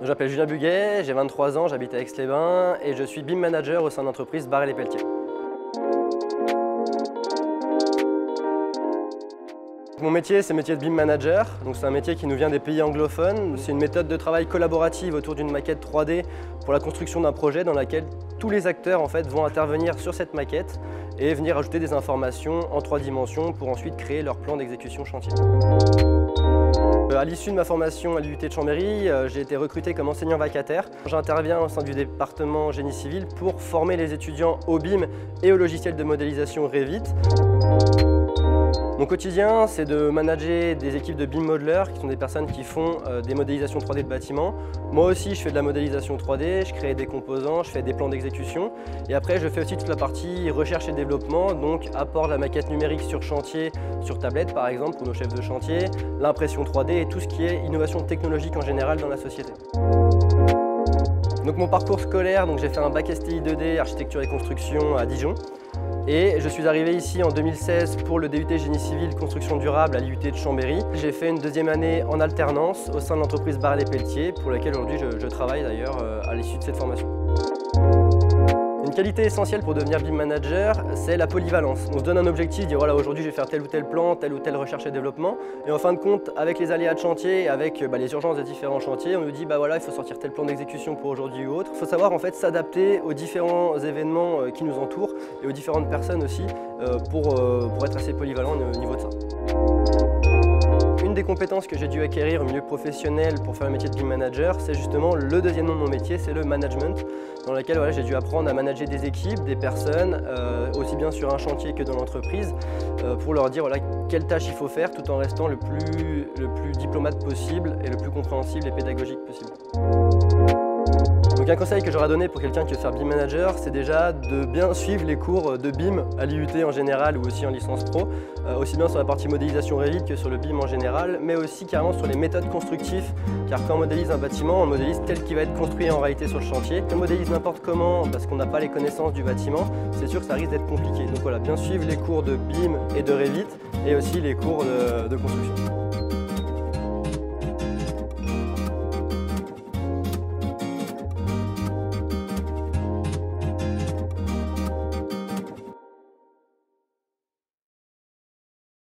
Je m'appelle Julien Buguet, j'ai 23 ans, j'habite à Aix-les-Bains et je suis BIM manager au sein de l'entreprise Barrel&Pelletier. Mon métier, c'est le métier de BIM manager. C'est un métier qui nous vient des pays anglophones. C'est une méthode de travail collaborative autour d'une maquette 3D pour la construction d'un projet dans laquelle tous les acteurs vont intervenir sur cette maquette et venir ajouter des informations en 3 dimensions pour ensuite créer leur plan d'exécution chantier. À l'issue de ma formation à l'IUT de Chambéry, j'ai été recruté comme enseignant vacataire. J'interviens au sein du département génie civil pour former les étudiants au BIM et au logiciel de modélisation Revit. Mon quotidien, c'est de manager des équipes de BIM modelers, qui sont des personnes qui font des modélisations 3D de bâtiments. Moi aussi, je fais de la modélisation 3D, je crée des composants, je fais des plans d'exécution. Et après, je fais aussi toute la partie recherche et développement, donc apport de la maquette numérique sur chantier, sur tablette par exemple, pour nos chefs de chantier, l'impression 3D et tout ce qui est innovation technologique en général dans la société. Donc mon parcours scolaire, j'ai fait un bac STI 2D, architecture et construction à Dijon. Et je suis arrivé ici en 2016 pour le DUT Génie Civil Construction Durable à l'IUT de Chambéry. J'ai fait une deuxième année en alternance au sein de l'entreprise Barrel&Pelletier, pour laquelle aujourd'hui je travaille d'ailleurs à l'issue de cette formation. Une qualité essentielle pour devenir BIM manager, c'est la polyvalence. On se donne un objectif, dire voilà, aujourd'hui je vais faire tel ou tel plan, telle ou telle recherche et développement. Et en fin de compte, avec les aléas de chantier, avec les urgences des différents chantiers, on nous dit voilà, il faut sortir tel plan d'exécution pour aujourd'hui ou autre. Il faut savoir s'adapter aux différents événements qui nous entourent et aux différentes personnes aussi pour être assez polyvalent au niveau de ça. Une des compétences que j'ai dû acquérir au milieu professionnel pour faire le métier de BIM manager, c'est justement le deuxième nom de mon métier, c'est le management, dans lequel j'ai dû apprendre à manager des équipes, des personnes, aussi bien sur un chantier que dans l'entreprise, pour leur dire quelles tâches il faut faire tout en restant le plus diplomate possible et le plus compréhensible et pédagogique possible. Donc un conseil que j'aurais donné pour quelqu'un qui veut faire BIM manager, c'est déjà de bien suivre les cours de BIM à l'IUT en général ou aussi en licence pro, aussi bien sur la partie modélisation Revit que sur le BIM en général, mais aussi carrément sur les méthodes constructives, car quand on modélise un bâtiment, on modélise tel qu'il va être construit en réalité sur le chantier. Si on modélise n'importe comment parce qu'on n'a pas les connaissances du bâtiment, c'est sûr que ça risque d'être compliqué. Donc voilà, bien suivre les cours de BIM et de Revit et aussi les cours de construction.